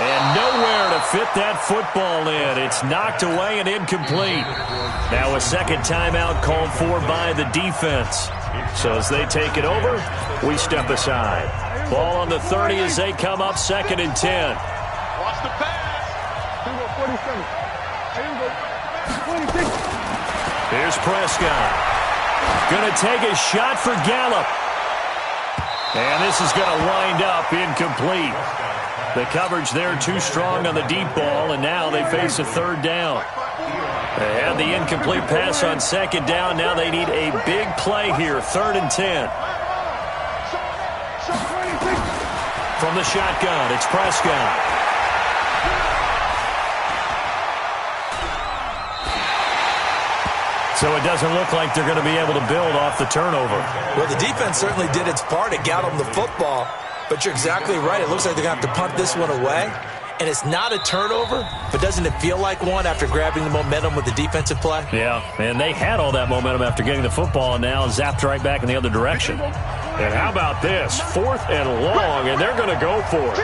And nowhere to fit that football in. It's knocked away and incomplete. Now a second timeout called for by the defense. So as they take it over, we step aside. Ball on the 30 as they come up 2nd and 10. Watch the pass. Here's Prescott. Going to take a shot for Gallup. And this is going to wind up incomplete. The coverage there too strong on the deep ball, and now they face a 3rd down. They had the incomplete pass on 2nd down. Now they need a big play here, 3rd and 10. From the shotgun, it's Prescott. So it doesn't look like they're going to be able to build off the turnover. Well, the defense certainly did its part. It got them the football. But you're exactly right. It looks like they're going to have to punt this one away. And it's not a turnover, but doesn't it feel like one after grabbing the momentum with the defensive play? Yeah, and they had all that momentum after getting the football and now zapped right back in the other direction. And how about this? 4th and long, and they're going to go for it.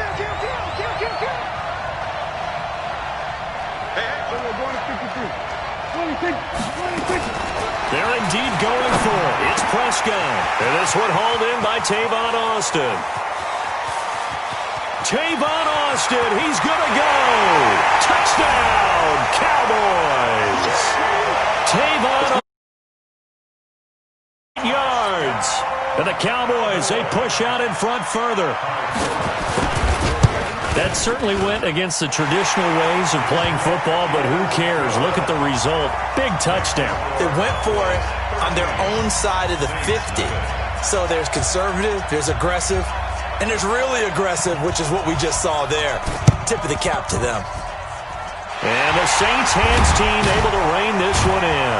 They're indeed going for it. It's Prescott. And this one hauled in by Tavon Austin. Tavon Austin, he's going to go. Touchdown, Cowboys. Tavon yards. And the Cowboys, they push out in front further. That certainly went against the traditional ways of playing football, but who cares? Look at the result. Big touchdown. They went for it on their own side of the 50. So there's conservative, there's aggressive, and there's really aggressive, which is what we just saw there. Tip of the cap to them. And the Saints hands team able to rein this one in.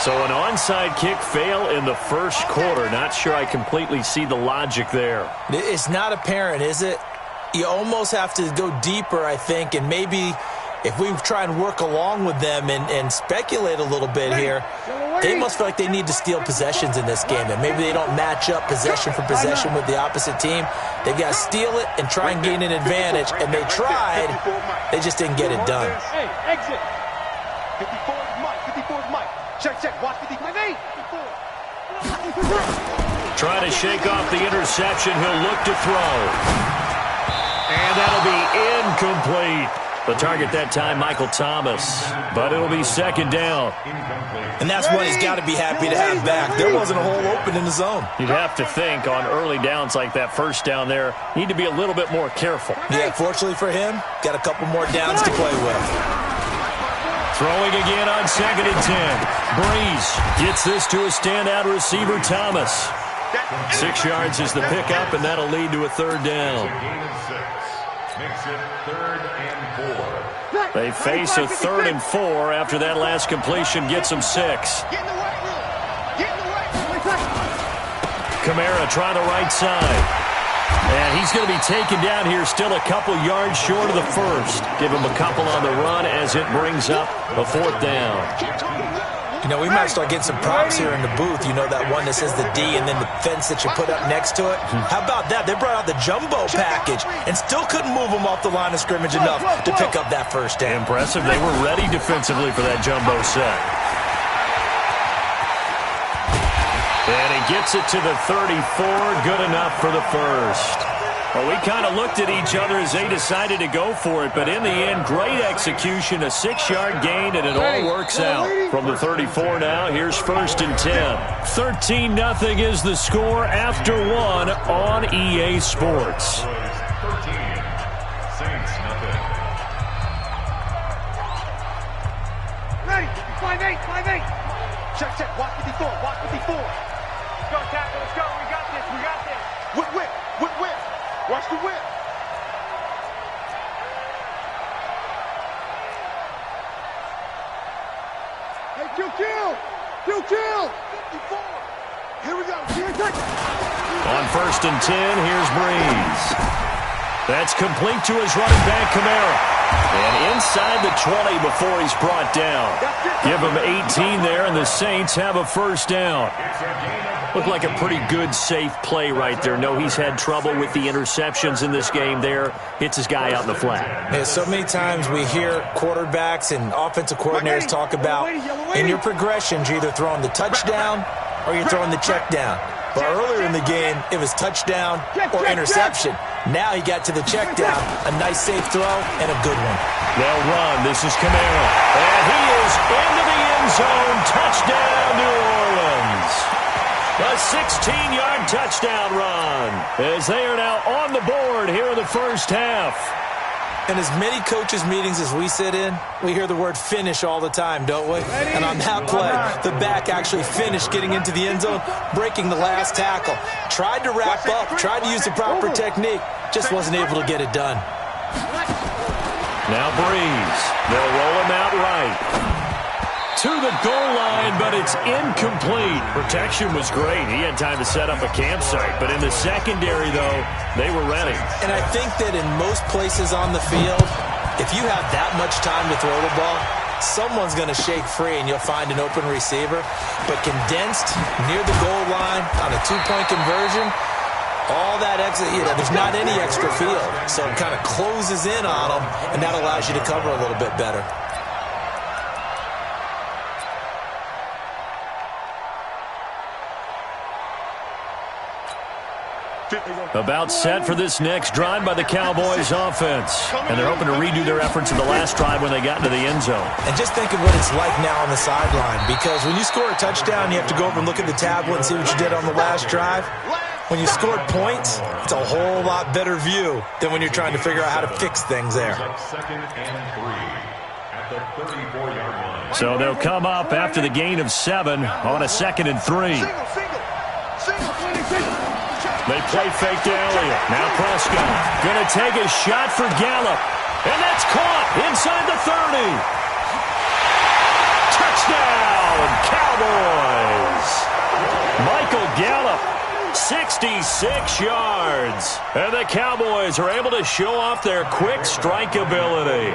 So an onside kick fail in the first quarter. Not sure I completely see the logic there. It's not apparent, is it? You almost have to go deeper, I think, and maybe if we try and work along with them and speculate a little bit here, they must feel like they need to steal possessions in this game, and maybe they don't match up possession for possession with the opposite team. They've got to steal it and try and gain an advantage, and they tried. They just didn't get it done. Hey, exit. 54 is Mike. 54 is Mike. Check. Watch 54. Trying to shake off the interception. He'll look to throw. And that'll be incomplete. The target that time, Michael Thomas. But it'll be 2nd down. And that's one he's got to be happy to have back. There wasn't a hole open in the zone. You'd have to think on early downs like that first down there, need to be a little bit more careful. Yeah, fortunately for him, got a couple more downs to play with. Throwing again on 2nd and 10. Breeze gets this to a standout receiver, Thomas. 6 yards is the pickup, and that'll lead to a 3rd down. Makes it 3rd and 4. They face a 3rd and 4 after that last completion gets them 6. Get in the right room. Get in the right room. Kamara trying the right side. And he's going to be taken down here still a couple yards short of the first. Give him a couple on the run as it brings up a 4th down. You know, we might start getting some props here in the booth. You know, that one that says the D and then the fence that you put up next to it? How about that? They brought out the jumbo package and still couldn't move them off the line of scrimmage enough to pick up that first down. Impressive. They were ready defensively for that jumbo set. And he gets it to the 34. Good enough for the first. Well, we kind of looked at each other as they decided to go for it, but in the end, great execution, a 6-yard gain, and it all works out. From the 34 now, here's 1st and 10. 13-0 is the score after 1 on EA Sports. 13. Saints, nothing. Ready. 5-8. Check. Watch 54. Go, tackle. Let's go. We got this. Whip. Watch the whip. Hey, kill. 54. Here we go. On 1st and 10, here's Breeze. That's complete to his running back, Kamara. And inside the 20 before he's brought down. Give him 18 there, and the Saints have a 1st down. It's a gain of Looked like a pretty good, safe play right there. No, he's had trouble with the interceptions in this game there. Hits his guy out in the flat. Yeah, so many times we hear quarterbacks and offensive coordinators talk about in your progressions, you're either throwing the touchdown or you're throwing the check down. But earlier in the game, it was touchdown or interception. Now he got to the check down. A nice, safe throw and a good one. They'll run. This is Camara. And he is into the end zone. Touchdown, New Orleans. A 16-yard touchdown run as they are now on the board here in the first half. In as many coaches' meetings as we sit in, we hear the word finish all the time, don't we? And on that play, the back actually finished getting into the end zone, breaking the last tackle. Tried to wrap up, tried to use the proper technique, just wasn't able to get it done. Now Breeze. They'll roll him out right. To the goal line, but it's incomplete. Protection was great. He had time to set up a campsite. But in the secondary, though, they were ready. And I think that in most places on the field, if you have that much time to throw the ball, someone's going to shake free and you'll find an open receiver. But condensed near the goal line on a two-point conversion, all that extra, there's not any extra field. So it kind of closes in on them, and that allows you to cover a little bit better. About set for this next drive by the Cowboys offense. And they're hoping to redo their efforts in the last drive when they got into the end zone. And just think of what it's like now on the sideline, because when you score a touchdown, you have to go over and look at the tablet and see what you did on the last drive. When you scored points, it's a whole lot better view than when you're trying to figure out how to fix things there. So they'll come up after the gain of 7 on a 2nd and 3. They play fake to Elliott. Now Prescott going to take a shot for Gallup. And that's caught inside the 30. Touchdown, Cowboys. Michael Gallup, 66 yards. And the Cowboys are able to show off their quick strike ability.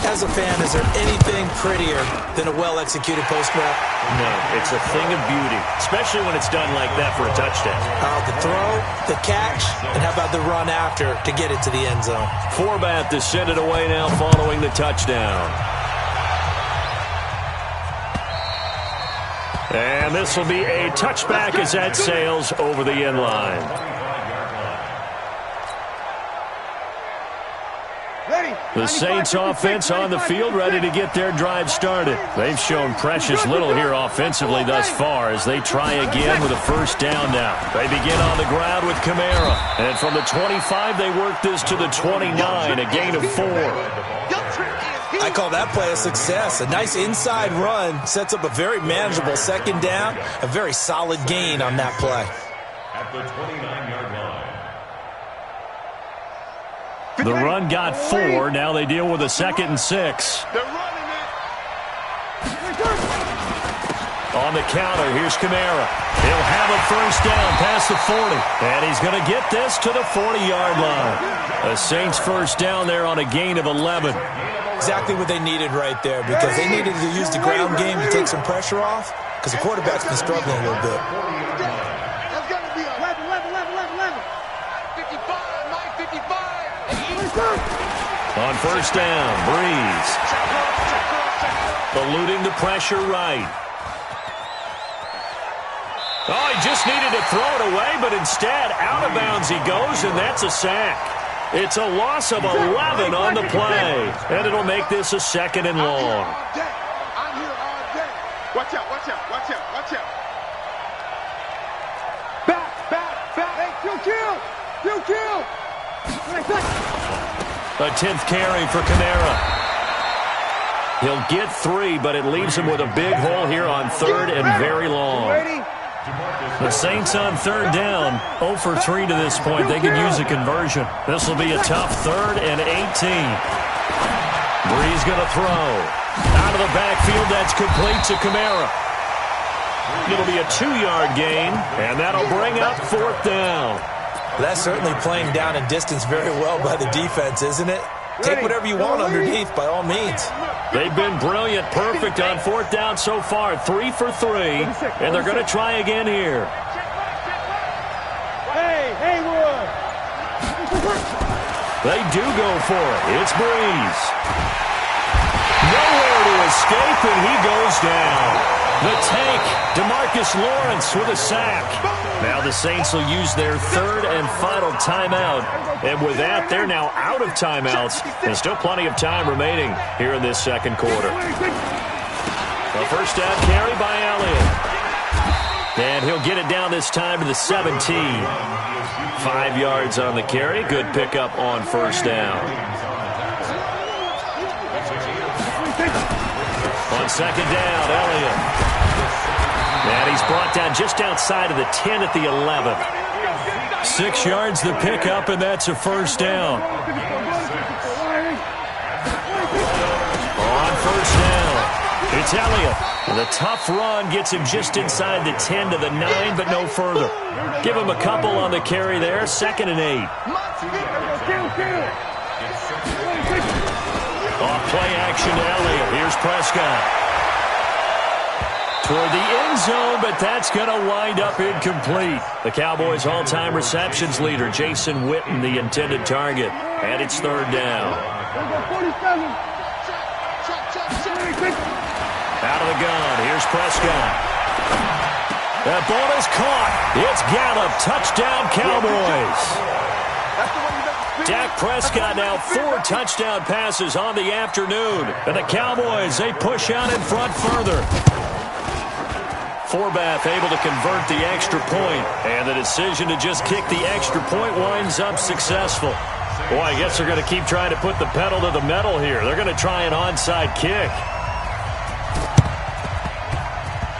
As a fan, is there anything prettier than a well-executed post route? No, it's a thing of beauty, especially when it's done like that for a touchdown. The throw, the catch, and how about the run after to get it to the end zone? Forbath to send it away now following the touchdown. And this will be a touchback as that sails over the end line. The Saints offense on the field ready to get their drive started. They've shown precious little here offensively thus far as they try again with a first down now. They begin on the ground with Camara. And from the 25, they work this to the 29, a gain of 4. I call that play a success. A nice inside run sets up a very manageable second down, a very solid gain on that play. At the 29-yard line. The run got 4. Now they deal with a 2nd and 6. They're running it. On the counter, here's Camara. He'll have a first down past the 40. And he's going to get this to the 40-yard line. The Saints first down there on a gain of 11. Exactly what they needed right there, because they needed to use the ground game to take some pressure off, because the quarterback's been struggling a little bit. That's going to be 11. 55, Mike, 55. On first down, Breeze. Eluding the pressure right. Oh, he just needed to throw it away, but instead, out of bounds he goes, and that's a sack. It's a loss of 11 on the play, and it'll make this a 2nd and long. I'm here all day. Watch out. Back. Hey, you kill. A 10th carry for Camara. He'll get 3, but it leaves him with a big hole here on 3rd and very long. The Saints on 3rd down, 0 for 3 to this point. They could use a conversion. This will be a tough 3rd and 18. Breeze going to throw. Out of the backfield, that's complete to Camara. It'll be a 2-yard gain, and that'll bring up 4th down. That's certainly playing down in distance very well by the defense, isn't it? take whatever you want underneath, by all means. They've been brilliant, perfect on fourth down so far, 3 for 3, and they're going to try again here. Hey, Roy. They do go for it. It's Breeze. Nowhere to escape, and he goes down. The tank, DeMarcus Lawrence with a sack. Now the Saints will use their third and final timeout. And with that, they're now out of timeouts. And still plenty of time remaining here in this second quarter. A first down carry by Elliott. And he'll get it down this time to the 17. 5 yards on the carry. Good pickup on first down. On second down, Elliott. And he's brought down just outside of the 10 at the 11. 6 yards the pickup, and that's a first down. On first down, it's Elliott. And the tough run gets him just inside the 10 to the 9, but no further. Give him a couple on the carry there, 2nd and 8. Off play action to Elliott. Here's Prescott. Toward the end zone, but that's going to wind up incomplete. The Cowboys' all-time receptions leader, Jason Witten, the intended target. And it's third down. Out of the gun, here's Prescott. That ball is caught. It's Gallup. Touchdown, Cowboys. Dak Prescott now 4 touchdown passes on the afternoon. And the Cowboys, they push out in front further. Forbath able to convert the extra point, and the decision to just kick the extra point winds up successful. Boy, I guess they're going to keep trying to put the pedal to the metal here. They're going to try an onside kick.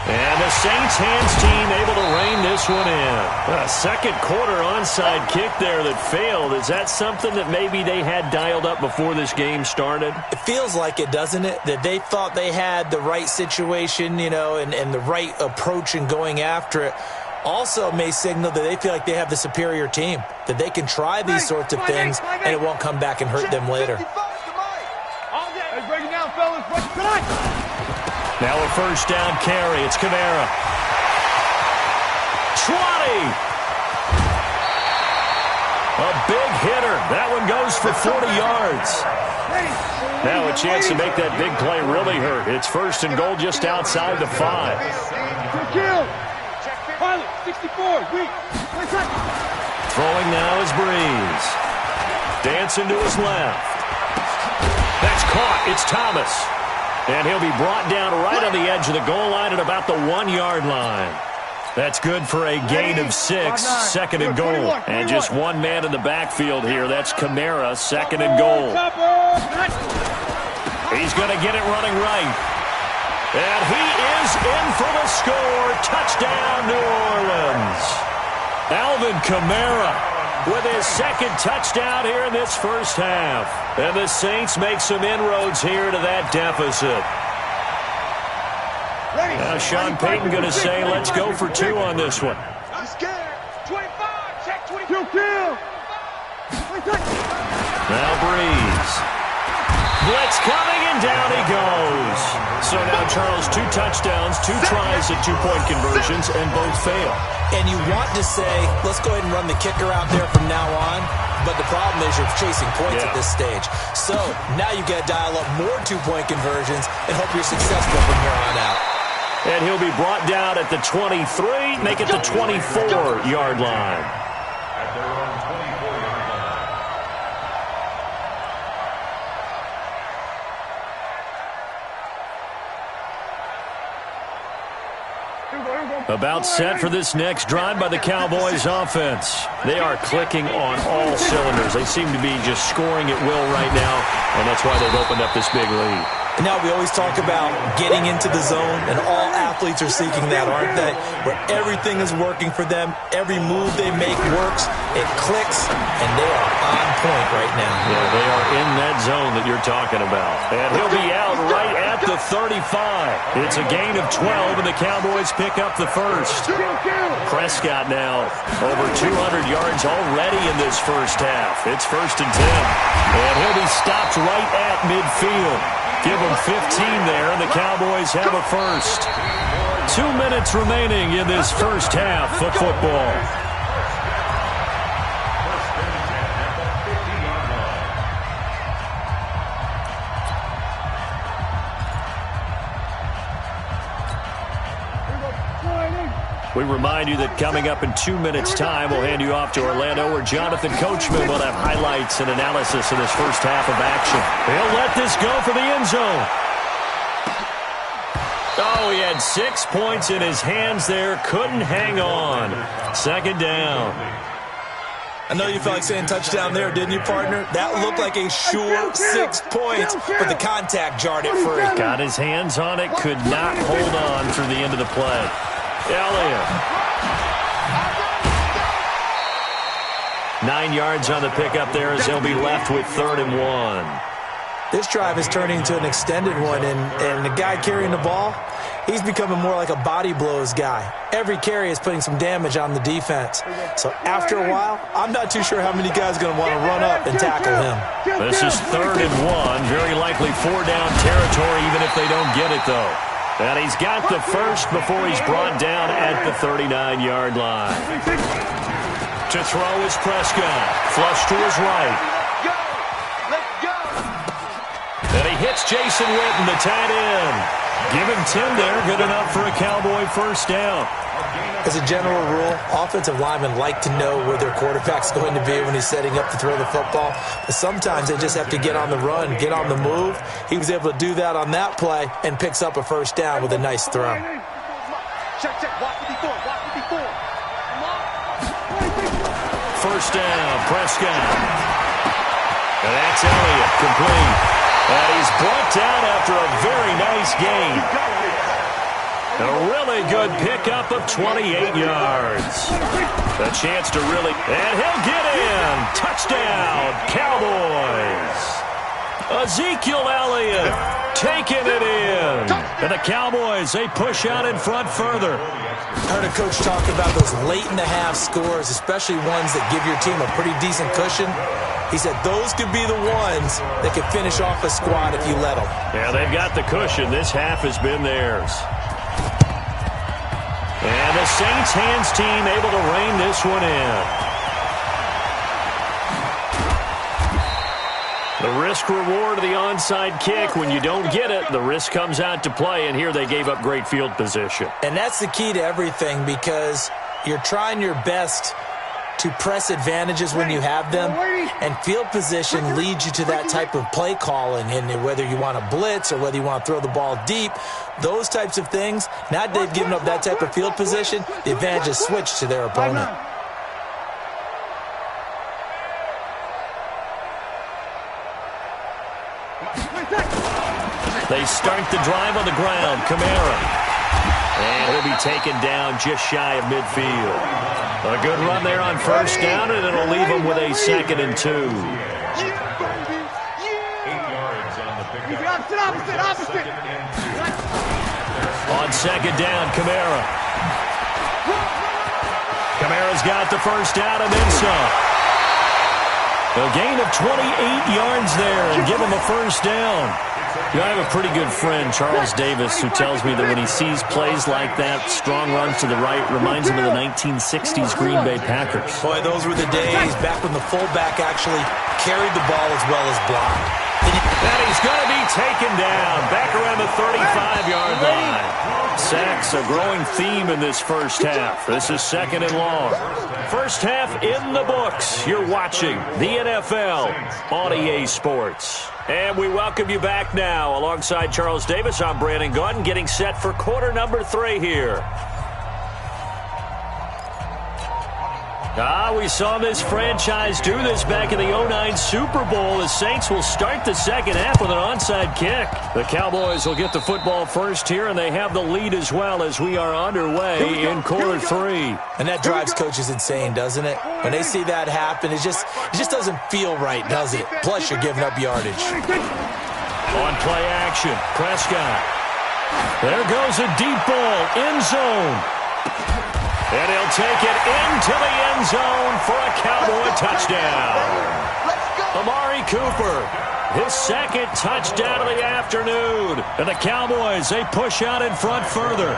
And the Saints hands team able to rein this one in. A second quarter onside kick there that failed. Is that something that maybe they had dialed up before this game started? It feels like it, doesn't it? That they thought they had the right situation, you know, and the right approach in going after it. Also may signal that they feel like they have the superior team, that they can try these sorts of things and it won't come back and hurt them later. Hey, break it down, fellas. Break it down. Now a first down carry. It's Kamara. 20. A big hitter. That one goes for 40 yards. Now a chance to make that big play really hurt. It's first and goal just outside the 5. Pilot, 64, weak. Throwing now is Breeze. Dancing to his left. That's caught. It's Thomas. And he'll be brought down right on the edge of the goal line at about the 1 yard line. That's good for a gain of 6, second and goal. And just one man in the backfield here. That's Kamara, second and goal. He's going to get it running right. And he is in for the score. Touchdown, New Orleans. Alvin Kamara with his second touchdown here in this first half. And the Saints make some inroads here to that deficit. Now Sean Payton going to say, let's go for 2 on this one. I'm scared. 25, check 22. Kill. Now Breeze. Blitz coming, and down he goes. So now, Charles, 2 touchdowns, 2 tries at 2-point conversions, and both fail. And you want to say, let's go ahead and run the kicker out there from now on. But the problem is you're chasing points at this stage. So now you've got to dial up more 2-point conversions and hope you're successful from here on out. And he'll be brought down at the 23, make it the 24-yard line. At their own 24-yard line. About set for this next drive by the Cowboys offense. They are clicking on all cylinders. They seem to be just scoring at will right now, and that's why they've opened up this big lead. And now we always talk about getting into the zone, and all athletes are seeking that, aren't they? Where everything is working for them, every move they make works, it clicks, and they are on point right now. Yeah, they are in that zone that you're talking about. And he'll be out right at the 35. It's a gain of 12, and the Cowboys pick up the first. Prescott now over 200 yards already in this first half. It's 1st and 10. And he'll be stopped right at midfield. Give him 15 there, and the Cowboys have a first. 2 minutes remaining in this first half of football. We remind you that coming up in 2 minutes' time, we'll hand you off to Orlando, where Jonathan Coachman will have highlights and analysis in this first half of action. He'll let this go for the end zone. Oh, he had 6 points in his hands there. Couldn't hang on. 2nd down. I know you felt like saying touchdown there, didn't you, partner? That looked like a sure 6 points, but the contact jarred it free. Got his hands on it, could not hold on through the end of the play. Elliott. 9 yards on the pickup there as he'll be left with 3rd and 1. This drive is turning into an extended one, and the guy carrying the ball, he's becoming more like a body blows guy. Every carry is putting some damage on the defense. So after a while, I'm not too sure how many guys are going to want to run up and tackle him. This is 3rd and 1, very likely 4-down territory even if they don't get it, though. And he's got the first before he's brought down at the 39-yard line. To throw is Prescott. Flush to his right. And he hits Jason Witten, the tight end. Give him 10 there. Good enough for a Cowboy first down. As a general rule, offensive linemen like to know where their quarterback's going to be when he's setting up to throw the football. But sometimes they just have to get on the run, get on the move. He was able to do that on that play and picks up a first down with a nice throw. First down, Prescott. And that's Elliott, complete. And he's brought down after a very nice gain. A really good pickup of 28 yards. A chance to really... And he'll get in. Touchdown, Cowboys. Ezekiel Elliott taking it in. And the Cowboys, they push out in front further. I heard a coach talk about those late-in-the-half scores, especially ones that give your team a pretty decent cushion. He said those could be the ones that could finish off a squad if you let them. Yeah, they've got the cushion. This half has been theirs. And the Saints hands team able to rein this one in. The risk-reward of the onside kick. When you don't get it, the risk comes out to play, and here they gave up great field position. And that's the key to everything, because you're trying your best to press advantages when you have them, and field position leads you to that type of play calling, and whether you want to blitz or whether you want to throw the ball deep, those types of things. Now that they've given up that type of field position, the advantage is switched to their opponent. They start the drive on the ground. Kamara. And he'll be taken down just shy of midfield. A good run there on first down, and it'll leave him with a 2nd and 2. 8 yards on the pickup. Opposite. On 2nd down, Kamara. Kamara's got the first down and then some. A gain of 28 yards there and give him a first down. You know, I have a pretty good friend, Charles Davis, who tells me that when he sees plays like that, strong runs to the right, reminds him of the 1960s Green Bay Packers. Boy, those were the days back when the fullback actually carried the ball as well as blocked. And he's going to be taken down back around the 35-yard line. Sacks, a growing theme in this first half. This is 2nd and long. First half in the books. You're watching the NFL on EA Sports. And we welcome you back now. Alongside Charles Davis, I'm Brandon Gaudin, getting set for quarter number 3 here. We saw this franchise do this back in the 2009 Super Bowl. The Saints will start the second half with an onside kick. The Cowboys will get the football first here, and they have the lead as well as we are underway in quarter three. And that drives coaches insane, doesn't it? When they see that happen, it just doesn't feel right, does it? Plus, you're giving up yardage. On play action, Prescott. There goes a deep ball, end zone. And he'll take it into the end zone for a Cowboy touchdown. Amari Cooper, his second touchdown of the afternoon. And the Cowboys, they push out in front further.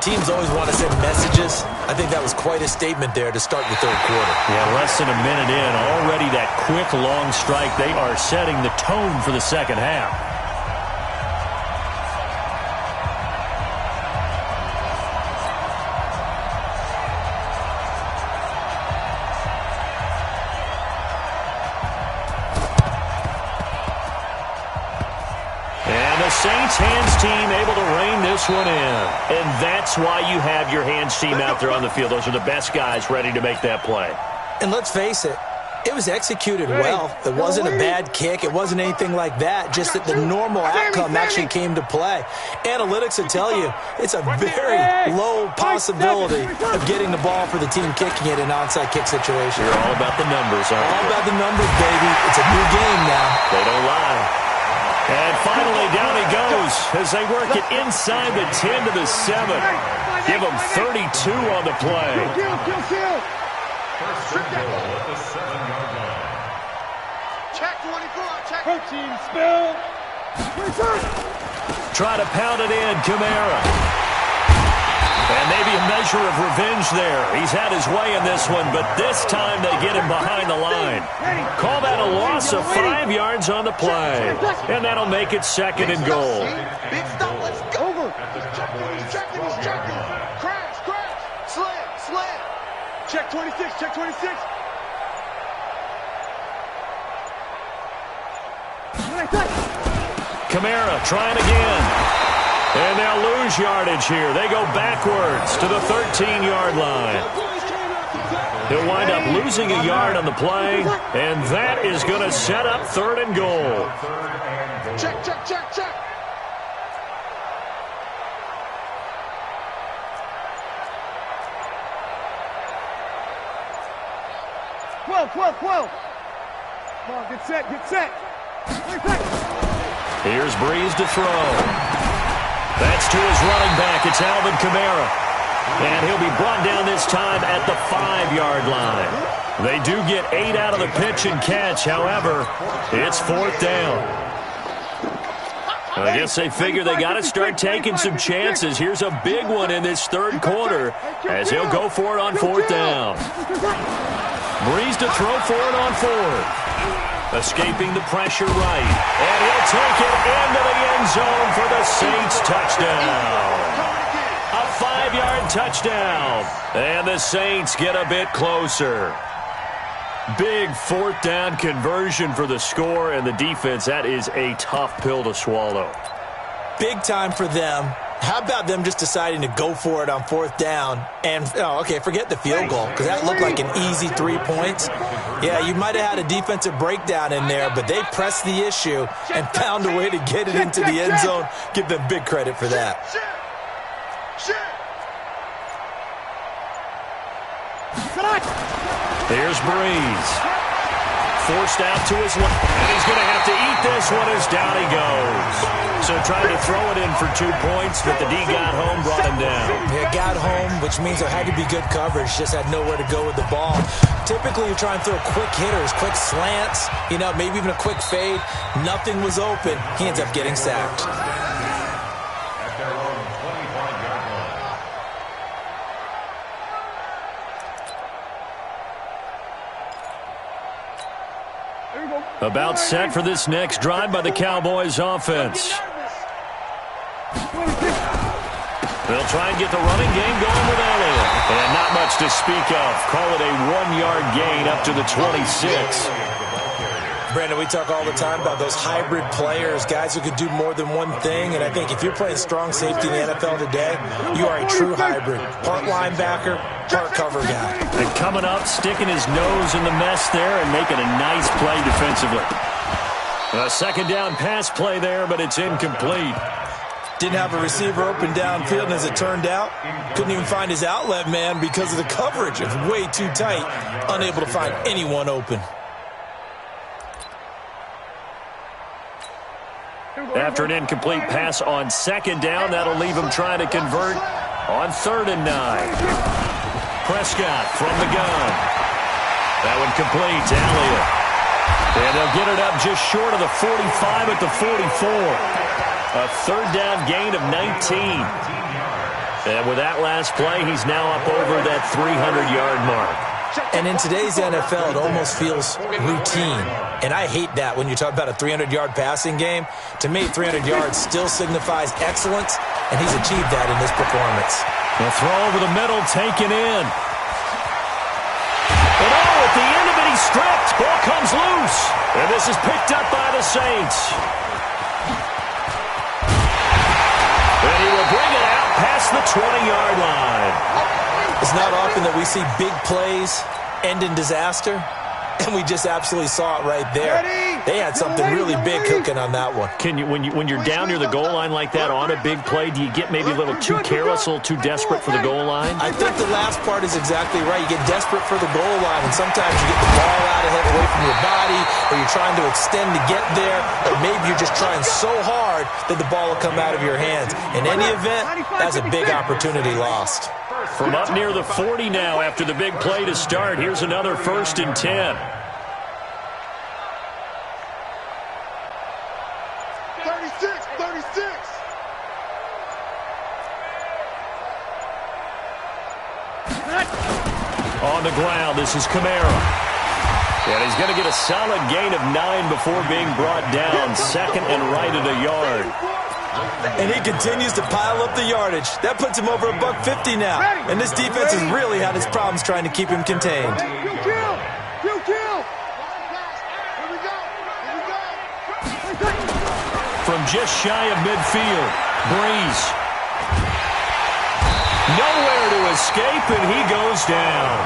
Teams always want to send messages. I think that was quite a statement there to start the third quarter. Yeah, less than a minute in, already that quick, long strike. They are setting the tone for the second half. Saints hands team able to rein this one in. And that's why you have your hands team out there on the field. Those are the best guys ready to make that play. And let's face it, it was executed well. It wasn't a bad kick. It wasn't anything like that. Just that the normal outcome actually came to play. Analytics will tell you it's a very low possibility of getting the ball for the team kicking it in an onside kick situation. You're all about the numbers, aren't you? All about the numbers, baby. It's a new game now. They don't lie. And finally, down he goes as they work it inside the 10 to the 7. Give him 32 on the play. First and goal at the 7-yard line. Check 24. Check. Team spill. Try to pound it in, Kamara. And maybe a measure of revenge there. He's had his way in this one, but this time they get him behind the line. Call that a loss of 5 yards on the play. And that'll make it second and goal. Big stop. Let's go. Over. He's checking. Crash. Slam. Check 26. Check 26. Kamara trying again. And they'll lose yardage here. They go backwards to the 13-yard line. He'll wind up losing a yard on the play, and that is going to set up third and goal. Check. 12. Come on, get set. Here's Breeze to throw. That's to his running back. It's Alvin Kamara. And he'll be brought down this time at the 5-yard line. They do get 8 out of the pitch and catch. However, it's fourth down. I guess they figure they got to start taking some chances. Here's a big one in this third quarter as he'll go for it on fourth down. Breeze to throw for it on fourth. Escaping the pressure right. And he'll take it into the end zone for the Saints touchdown. A 5-yard touchdown. And the Saints get a bit closer. Big fourth down conversion for the score, and the defense, that is a tough pill to swallow. Big time for them. How about them just deciding to go for it on fourth down? And, forget the field goal, because that looked like an easy 3 points. Yeah, you might have had a defensive breakdown in there, but they pressed the issue and found a way to get it into the end zone. Give them big credit for that. Here's Breeze. Forced out to his left, and he's going to have to eat this one as down he goes. So trying to throw it in for 2 points, but the D got home, brought him down. Yeah, got home, which means there had to be good coverage. Just had nowhere to go with the ball. Typically, you try and throw quick hitters, quick slants, maybe even a quick fade. Nothing was open. He ends up getting sacked. At their own 25-yard line. About set for this next drive by the Cowboys offense. They'll try and get the running game going with Elliott. And not much to speak of. Call it a 1-yard gain up to the 26. Brandon, we talk all the time about those hybrid players, guys who could do more than one thing, and I think if you're playing strong safety in the NFL today, you are a true hybrid. Part linebacker, part cover guy. And coming up, sticking his nose in the mess there and making a nice play defensively. A second down pass play there, but it's incomplete. Didn't have a receiver open downfield, and as it turned out, couldn't even find his outlet man because of the coverage. It was way too tight, unable to find anyone open. After an incomplete pass on second down, that'll leave him trying to convert on 3rd and 9. Prescott from the gun. That one complete to Elliott. And they'll get it up just short of the 45 at the 44. A 3rd down gain of 19. And with that last play, he's now up over that 300-yard mark. And in today's NFL, it almost feels routine. And I hate that when you talk about a 300-yard passing game. To me, 300 yards still signifies excellence, and he's achieved that in this performance. The throw over the middle taken in. And at the end of it, he's stripped. Ball comes loose. And this is picked up by the Saints. And he will bring it out past the 20-yard line. It's not often that we see big plays end in disaster, and we just absolutely saw it right there. They had something really big cooking on that one. Can you, when you're down near the goal line like that on a big play, do you get maybe a little too careless, a little too desperate for the goal line? I think the last part is exactly right. You get desperate for the goal line, and sometimes you get the ball out of it away from your body, or you're trying to extend to get there, or maybe you're just trying so hard that the ball will come out of your hands. In any event, that's a big opportunity lost. From up near the 40 now after the big play to start. Here's another 1st and 10. 36. On the ground, this is Kamara. And he's going to get a solid gain of 9 before being brought down. 2nd and right at a yard. And he continues to pile up the yardage. That puts him over $150 now. And this defense has really had its problems trying to keep him contained. From just shy of midfield, Breeze. Nowhere to escape, and he goes down.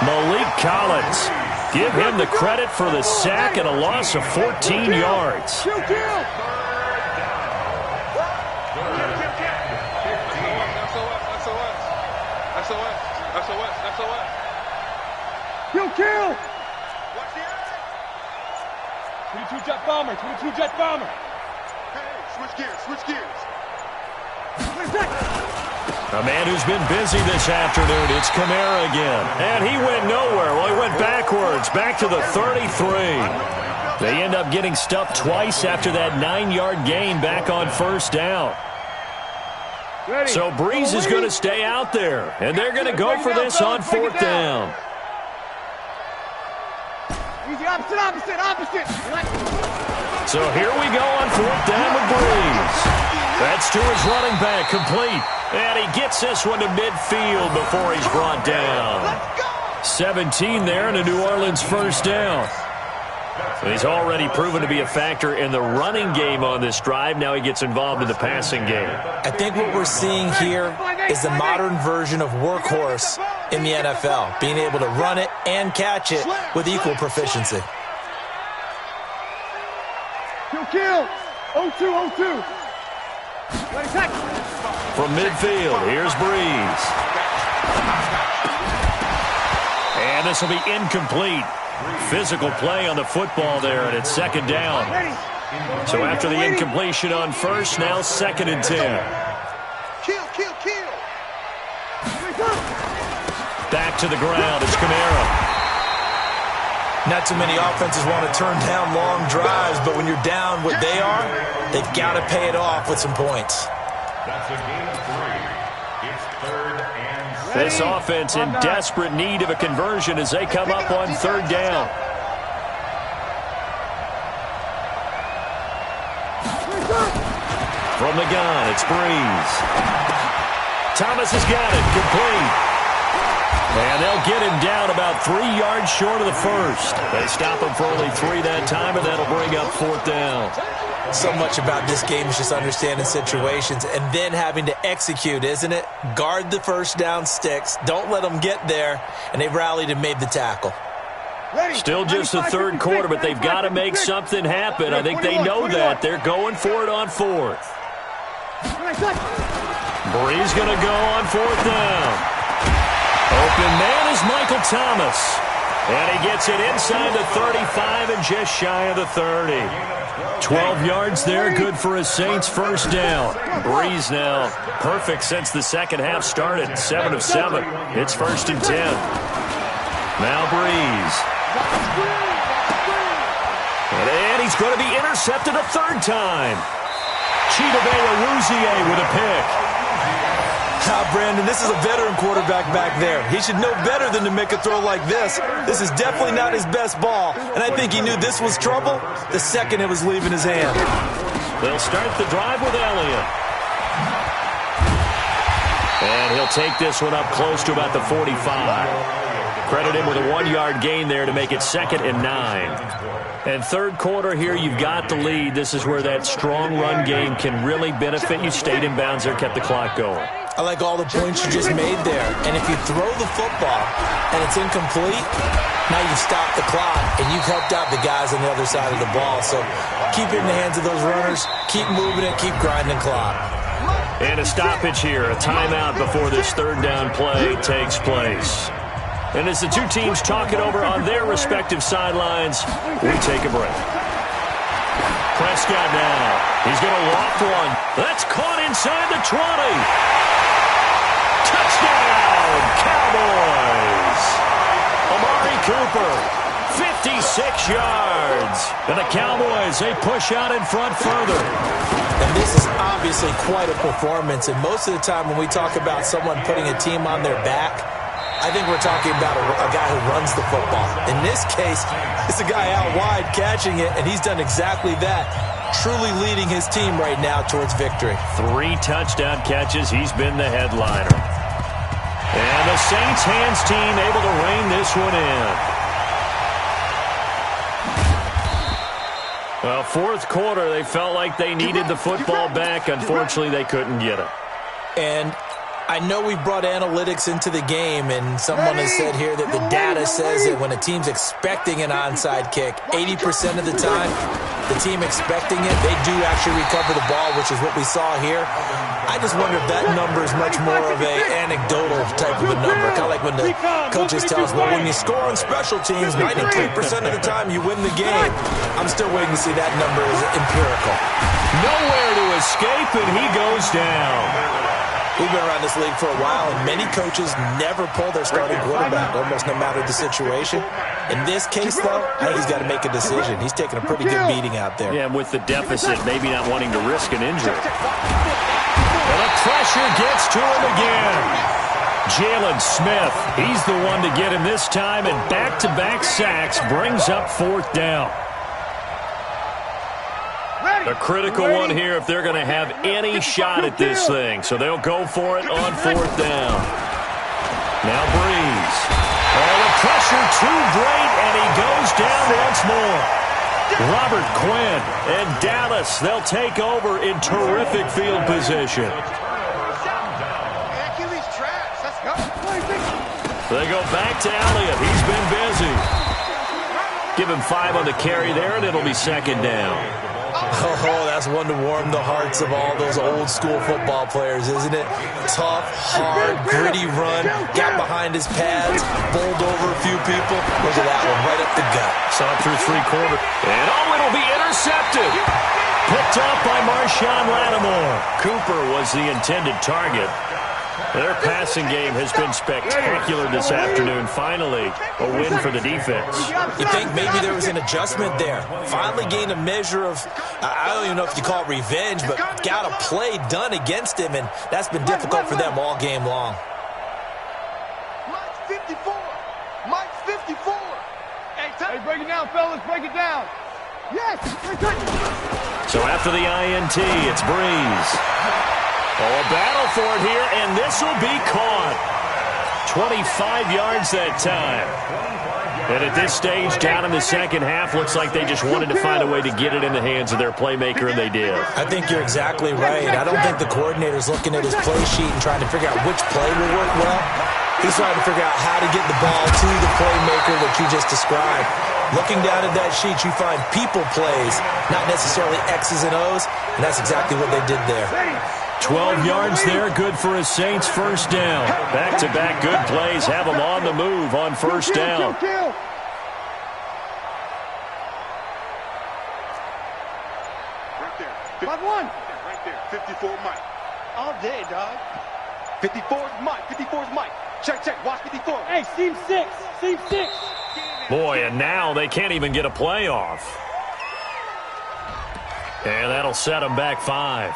Malik Collins. Give him the credit for the sack and a loss of 14 yards. Kill! 22 jet bomber. Hey, switch gears. A man who's been busy this afternoon, it's Kamara again. And he went nowhere. Well, he went backwards, back to the 33. They end up getting stuffed twice after that 9-yard gain back on 1st down. So Breeze is going to stay out there, and they're going to go for this on 4th down. Easy, opposite. So here we go on 4th down with Breeze. That's to his running back, complete. And he gets this one to midfield before he's brought down. 17 there and a New Orleans 1st down. He's already proven to be a factor in the running game on this drive. Now he gets involved in the passing game. I think what we're seeing here is the modern version of workhorse in the NFL, being able to run it and catch it with equal proficiency. Kill! 0-2. From midfield, here's Breeze. And this will be incomplete. Physical play on the football there, and it's 2nd down. So after the incompletion on 1st, now 2nd and 10. Kill! Back to the ground, it's Kamara. Not too many offenses want to turn down long drives, but when you're down what they are, they've got to pay it off with some points. That's a gain of 3. It's 3rd and 6. This offense in desperate need of a conversion as they come up on 3rd down. From the gun, it's Breeze. Thomas has got it, complete. And they'll get him down about 3 yards short of the first. They stop him for only 3 that time, and that'll bring up 4th down. So much about this game is just understanding situations and then having to execute, isn't it? Guard the first down sticks. Don't let them get there. And they rallied and made the tackle. Still just the third quarter, but they've got to make something happen. I think they know that. They're going for it on 4th. Bree's going to go on 4th down. Open man is Michael Thomas. And he gets it inside the 35 and just shy of the 30. 12 yards there, good for a Saints first down. Breeze now perfect since the second half started. 7 of 7. It's 1st and 10. Now Breeze. And he's going to be intercepted a 3rd time. Chidobe with a pick. Brandon, this is a veteran quarterback back there. He should know better than to make a throw like this. This is definitely not his best ball, and I think he knew this was trouble the second it was leaving his hand. They'll start the drive with Elliott. And he'll take this one up close to about the 45. Credit him with a 1-yard gain there to make it 2nd and 9. And third quarter here, you've got the lead. This is where that strong run game can really benefit you. Stayed in bounds there, kept the clock going. I like all the points you just made there. And if you throw the football and it's incomplete, now you've stopped the clock and you've helped out the guys on the other side of the ball. So keep it in the hands of those runners. Keep moving it. Keep grinding clock. And a stoppage here, a timeout before this 3rd down play takes place. And as the two teams talk it over on their respective sidelines, we take a break. Prescott now. He's going to loft one. That's caught inside the 20. Touchdown, Cowboys. Amari Cooper, 56 yards. And the Cowboys, they push out in front further. And this is obviously quite a performance. And most of the time when we talk about someone putting a team on their back, I think we're talking about a guy who runs the football. In this case, it's a guy out wide catching it, and he's done exactly that, truly leading his team right now towards victory. 3 touchdown catches. He's been the headliner. And the Saints hands team able to rein this one in. Well, fourth quarter, they felt like they needed the football back. Unfortunately, they couldn't get it. And I know we brought analytics into the game, and someone has said here that the data says that when a team's expecting an onside kick, 80% of the time, the team expecting it, they do actually recover the ball, which is what we saw here. I just wonder if that number is much more of an anecdotal type of a number, kind of like when the coaches tell us, well, when you score on special teams, 93% of the time you win the game. I'm still waiting to see that number is empirical. Nowhere to escape, and he goes down. We've been around this league for a while, and many coaches never pull their starting quarterback, almost no matter the situation. In this case, though, I think he's got to make a decision. He's taking a pretty good beating out there. Yeah, and with the deficit, maybe not wanting to risk an injury. And the pressure gets to him again. Jalen Smith, he's the one to get him this time, and back-to-back sacks brings up fourth down. A critical one here if they're going to have any shot at this thing. So they'll go for it on fourth down. Now Breeze. Oh, the pressure too great, and he goes down once more. Robert Quinn and Dallas, they'll take over in terrific field position. They go back to Elliott. He's been busy. Give him 5 on the carry there, and it'll be second down. Oh, that's one to warm the hearts of all those old-school football players, isn't it? Tough, hard, gritty run, got behind his pads, bowled over a few people. Look at that one, right up the gut. Saw it through 3/4. And, oh, it'll be intercepted. Picked up by Marshawn Lattimore. Cooper was the intended target. Their passing game has been spectacular this afternoon. Finally, a win for the defense. You think maybe there was an adjustment there. Finally gained a measure of, I don't even know if you call it revenge, but got a play done against him, and that's been difficult for them all game long. Mike's 54. Mike's 54. Hey, break it down, fellas. Break it down. Yes. So after the INT, it's Breeze. Oh, a battle for it here, and this will be caught. 25 yards that time. And at this stage, down in the second half, looks like they just wanted to find a way to get it in the hands of their playmaker, and they did. I think you're exactly right. I don't think the coordinator's looking at his play sheet and trying to figure out which play will work well. He's trying to figure out how to get the ball to the playmaker that you just described. Looking down at that sheet, you find people plays, not necessarily X's and O's, and that's exactly what they did there. 12 yards there, good for a Saints first down. Back-to-back good plays have them on the move on first down. Right there. 5-1. Right there. 54 Mike. All day, dog. 54 is Mike. 54 is Mike. Check. Watch 54. Hey, seam 6. Seam 6. Boy, and now they can't even get a play off. And that'll set them back 5.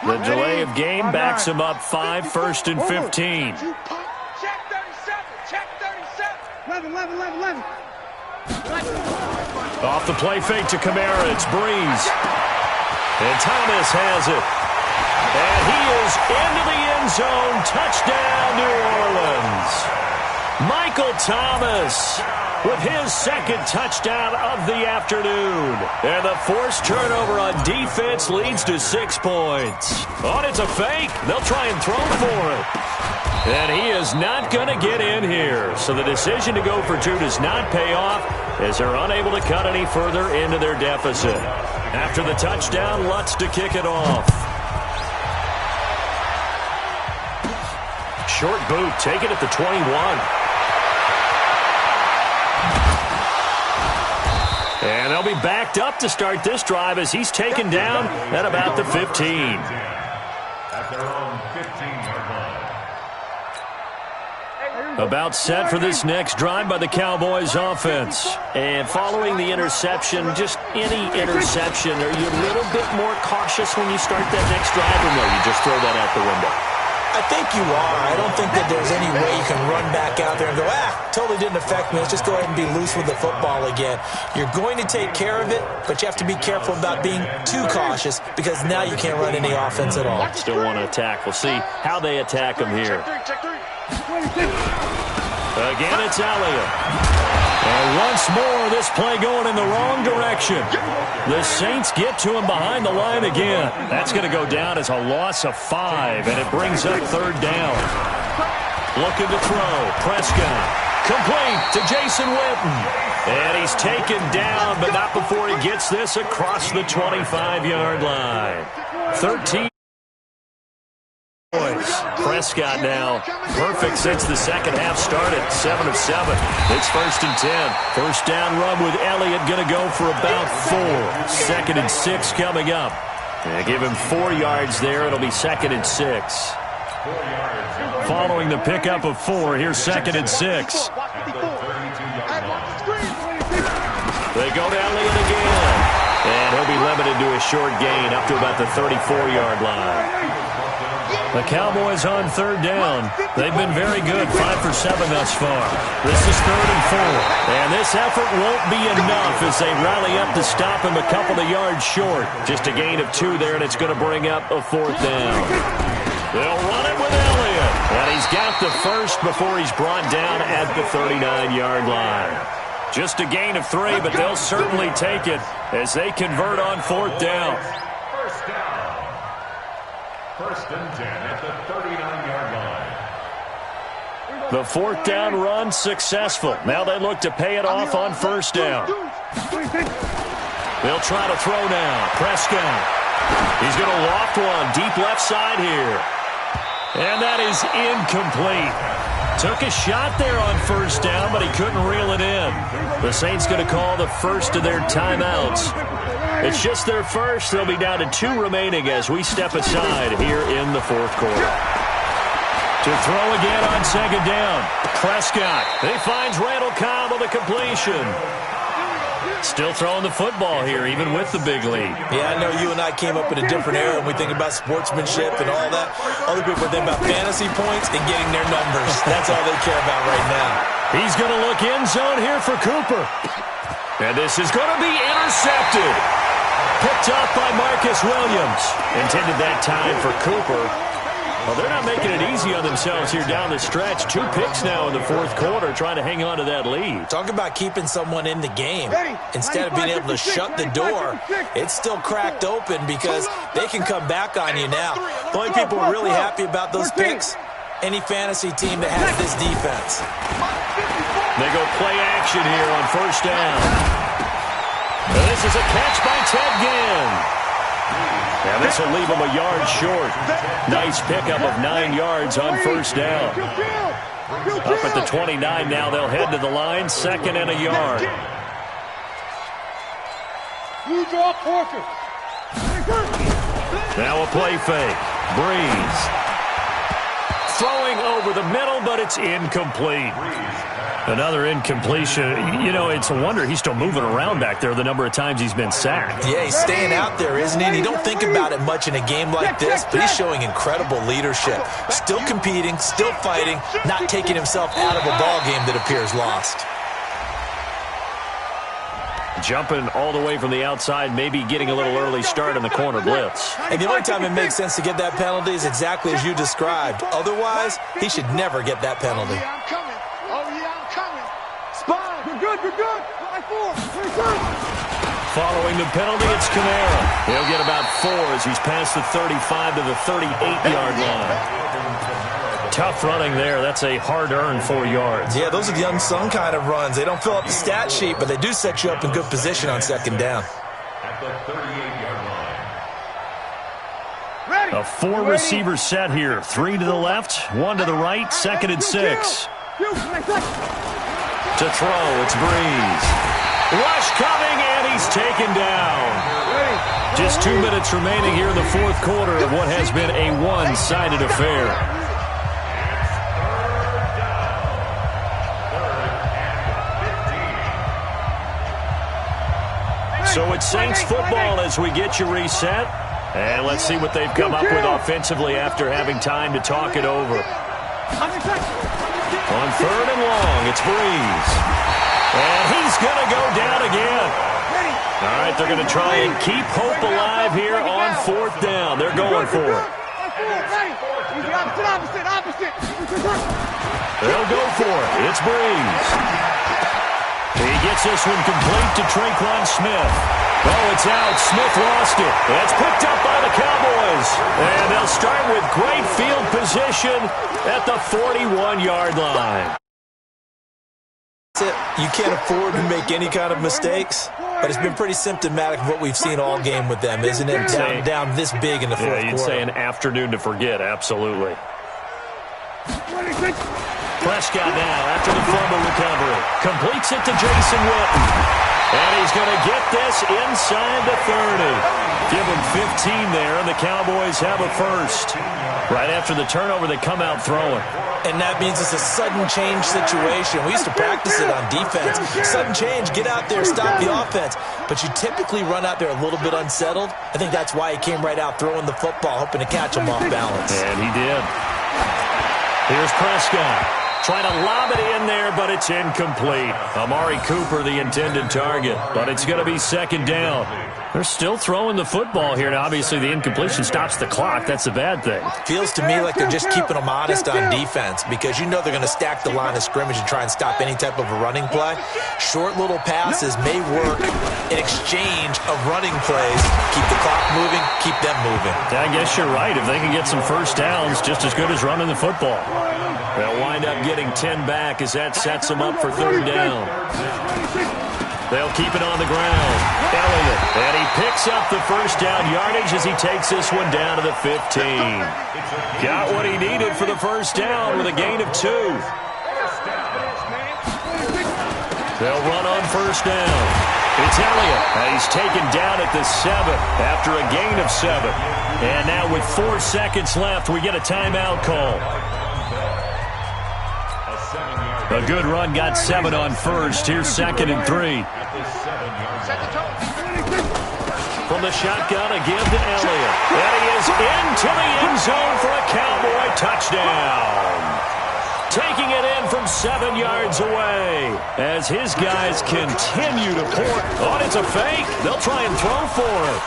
The delay of game backs them up 5, 1st and 15. Check 37. Check 37. 11. Off the play fake to Kamara, it's Breeze. And Thomas has it. And he is into the end zone. Touchdown, New Orleans. Michael Thomas with his second touchdown of the afternoon. And the forced turnover on defense leads to 6 points. Oh, it's a fake. They'll try and throw for it. And he is not going to get in here. So the decision to go for 2 does not pay off as they're unable to cut any further into their deficit. After the touchdown, Lutz to kick it off. Short boot, take it at the 21. And they'll be backed up to start this drive as he's taken down at about the 15. At their own 15-yard line. About set for this next drive by the Cowboys offense. And following the interception, just any interception, are you a little bit more cautious when you start that next drive, or no, you just throw that out the window? I think you are. I don't think that there's any way you can run back out there and go, totally didn't affect me. Let's just go ahead and be loose with the football again. You're going to take care of it, but you have to be careful about being too cautious because now you can't run any offense at all. Still want to attack. We'll see how they attack him here. Again, it's Elliott. And once more, this play going in the wrong direction. The Saints get to him behind the line again. That's going to go down as a loss of 5, and it brings up 3rd down. Looking to throw. Prescott. Complete to Jason Witten. And he's taken down, but not before he gets this across the 25-yard line. 13 points. Prescott now perfect since the second half started. 7 of 7. It's 1st and 10. First down run with Elliott going to go for about 4. 2nd and 6 coming up. Give him 4 yards there. It'll be 2nd and 6. Following the pickup of 4, here's 2nd and 6. They go to Elliott again. And he'll be limited to a short gain up to about the 34-yard line. The Cowboys on 3rd down. They've been very good, 5 for 7 thus far. This is 3rd and 4. And this effort won't be enough as they rally up to stop him a couple of yards short. Just a gain of 2 there, and it's going to bring up a 4th down. They'll run it with Elliott. And he's got the first before he's brought down at the 39-yard line. Just a gain of 3, but they'll certainly take it as they convert on 4th down. First down. 1st and 10 at the 39-yard line. The 4th down run successful. Now they look to pay it off on 1st down. They'll try to throw now. Prescott. He's going to loft one deep left side here. And that is incomplete. Took a shot there on 1st down, but he couldn't reel it in. The Saints going to call the first of their timeouts. It's just their first. They'll be down to 2 remaining as we step aside here in the 4th quarter. To throw again on 2nd down. Prescott. He finds Randall Cobb with a completion. Still throwing the football here, even with the big lead. Yeah, I know you and I came up in a different era when we think about sportsmanship and all that. Other people think about fantasy points and getting their numbers. That's all they care about right now. He's going to look end zone here for Cooper. And this is going to be intercepted. Picked up by Marcus Williams. Intended that time for Cooper. Well, they're not making it easy on themselves here down the stretch. 2 picks now in the fourth quarter, trying to hang on to that lead. Talk about keeping someone in the game. Instead of being able to shut the door, it's still cracked open because they can come back on you now. The only people who are really happy about those picks, any fantasy team that has this defense. They go play action here on first down. And this is a catch by Ted Ginn. And this will leave him a yard short. Nice pickup of 9 yards on first down. Up at the 29 now, they'll head to the line, 2nd and a yard. Now a play fake. Breeze. Throwing over the middle, but it's incomplete. Another incompletion. You know, it's a wonder he's still moving around back there the number of times he's been sacked. Yeah, he's staying out there, isn't he? And you don't think about it much in a game like this, but he's showing incredible leadership. Still competing, still fighting, not taking himself out of a ball game that appears lost. Jumping all the way from the outside, maybe getting a little early start in the corner blitz. And the only time it makes sense to get that penalty is exactly as you described. Otherwise, he should never get that penalty. You're good. Following the penalty, it's Kamara. He'll get about 4 as he's past the 35 to the 38-yard line. Tough running there. That's a hard-earned 4 yards. Yeah, those are the unsung kind of runs. They don't fill up the stat sheet, but they do set you up in good position on 2nd down. At the 38-yard line. A 4-receiver set here. 3 to the left, 1 to the right, 2nd and 6. To throw, it's Breeze. Rush coming, and he's taken down. Just 2 minutes remaining here in the fourth quarter of what has been a one-sided affair. So it's Saints football as we get you reset. And let's see what they've come up with offensively after having time to talk it over. On 3rd and long, it's Breeze. And he's going to go down again. All right, they're going to try and keep hope alive here on 4th down. They're going for it. They'll go for it. It's Breeze. He gets this one complete to Traquan Smith. Oh, it's out. Smith lost it. That's picked up by the Cowboys. And they'll start with great field position at the 41-yard line. That's it. You can't afford to make any kind of mistakes, but it's been pretty symptomatic of what we've seen all game with them, isn't it? Down this big in the fourth quarter. Yeah, you'd say an afternoon to forget, absolutely. Prescott now after the fumble recovery. Completes it to Jason Witten. And he's going to get this inside the 30. Give him 15 there, and the Cowboys have a first. Right after the turnover, they come out throwing. And that means it's a sudden change situation. We used to practice it on defense. Sudden change, get out there, stop the offense. But you typically run out there a little bit unsettled. I think that's why he came right out throwing the football, hoping to catch him off balance. And he did. Here's Prescott. Trying to lob it in there, but it's incomplete. Amari Cooper, the intended target, but it's going to be 2nd down. They're still throwing the football here. Now, obviously, the incompletion stops the clock. That's the bad thing. Feels to me like they're just keeping them honest on defense because you know they're going to stack the line of scrimmage and try and stop any type of a running play. Short little passes may work in exchange of running plays. Keep the clock moving, keep them moving. I guess you're right. If they can get some first downs, just as good as running the football. They'll wind up getting 10 back as that sets them up for 3rd down. They'll keep it on the ground. Elliott, and he picks up the first down yardage as he takes this one down to the 15. Got what he needed for the first down with a gain of 2. They'll run on first down. It's Elliott. He's taken down at the 7 after a gain of 7. And now with 4 seconds left, we get a timeout call. A good run, got 7 on first. Here's 2nd and 3. From the shotgun, a give to Elliott. And he is into the end zone for a Cowboy touchdown. Taking it in from 7 yards away as his guys continue to pour. Oh, it's a fake. They'll try and throw for it.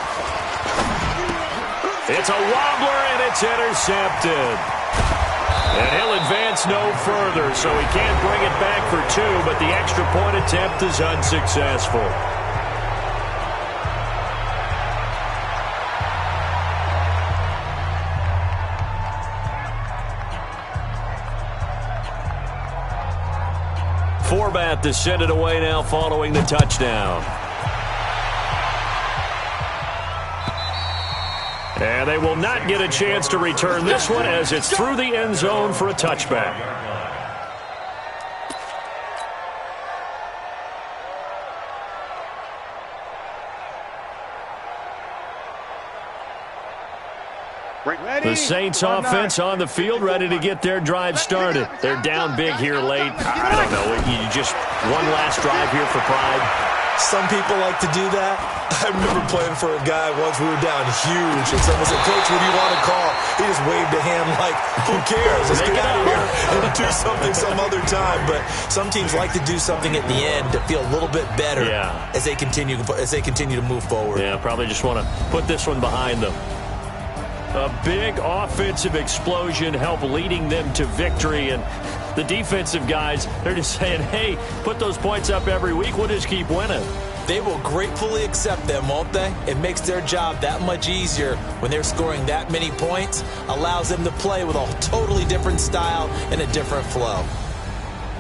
It's a wobbler, and it's intercepted. And he'll advance no further, so he can't bring it back for two, but the extra point attempt is unsuccessful. Forbath to send it away now following the touchdown. And they will not get a chance to return this one as it's through the end zone for a touchback. The Saints offense on the field, ready to get their drive started. They're down big here late. I don't know. You just one last drive here for pride. Some people like to do that. I remember playing for a guy once. We were down huge, and someone said, "Coach, what do you want to call?" He just waved a hand like, "Who cares? Let's get out of here and do something some other time." But some teams like to do something at the end to feel a little bit better as they continue to move forward. Yeah, probably just want to put this one behind them. A big offensive explosion helped leading them to victory, and the defensive guys, they're just saying, hey, put those points up every week, we'll just keep winning. They will gratefully accept them, won't they? It makes their job that much easier when they're scoring that many points, allows them to play with a totally different style and a different flow.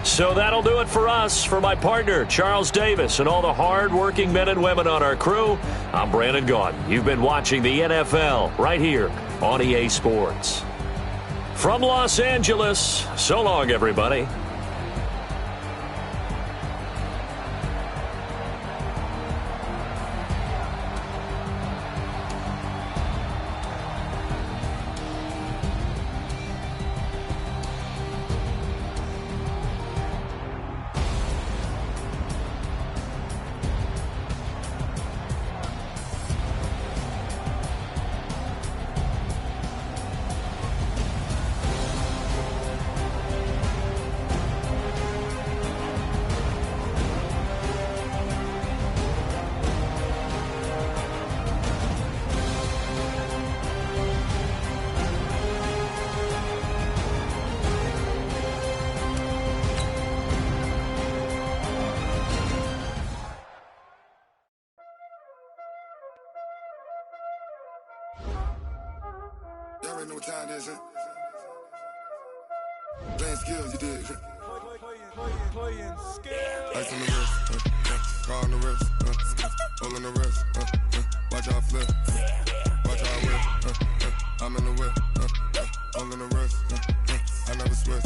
So that'll do it for us. For my partner, Charles Davis, and all the hard-working men and women on our crew, I'm Brandon Gaudin. You've been watching the NFL right here on EA Sports. From Los Angeles, so long, everybody. Y'all already know what time it is, huh? Playing skills, you did. Playing skills. Ice on the wrist, car on the wrist, hole on the wrist, watch how I flip, watch how I whip, I'm in the whip, hole on the wrist, I never switch,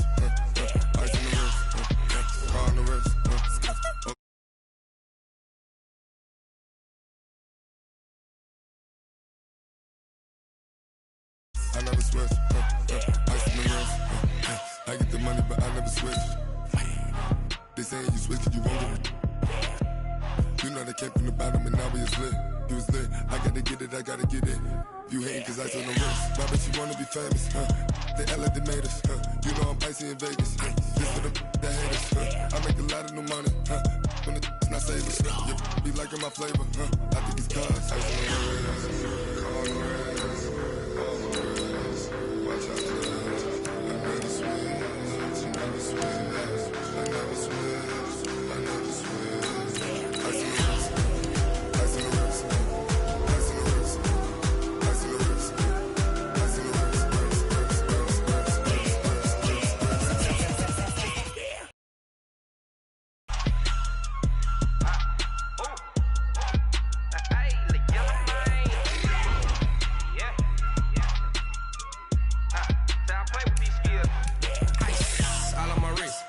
ice on the wrist, car on the wrist, I never switch, ice in the wrist, I get the money but I never switch. They saying you switch cause you won't get it. You know they came from the bottom and now we is lit. You was lit, I gotta get it, I gotta get it. You hating cause ice on the wrist, why bet you wanna be famous, They act like they made us, You know I'm icy in Vegas, Just for the that hate us, I make a lot of new money, When the not save us, be liking my flavor, I think it's cause ice on the wrist,